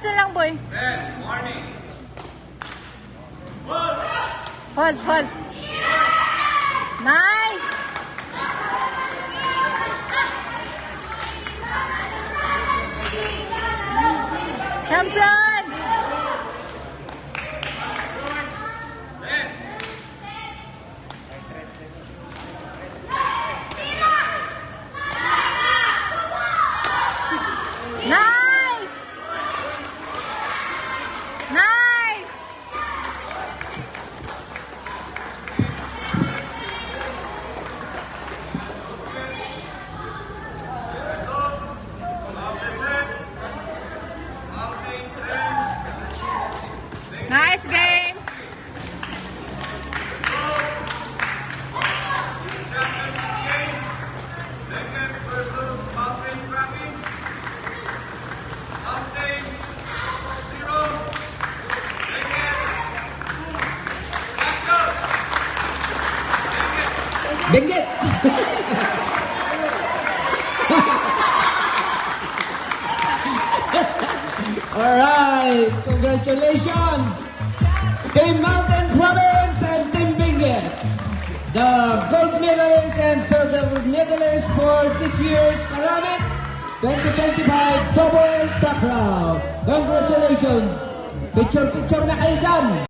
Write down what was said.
meters na lang, boy. Hold, hold. Nice! Champion! Nice! Nice! Nice game! Benguet! Alright, congratulations! Team Mountain Province and Team Benguet. The gold medalists and silver medalists for this year's Karamit 2025 Double Takraw. Congratulations! Picture na kayo dyan!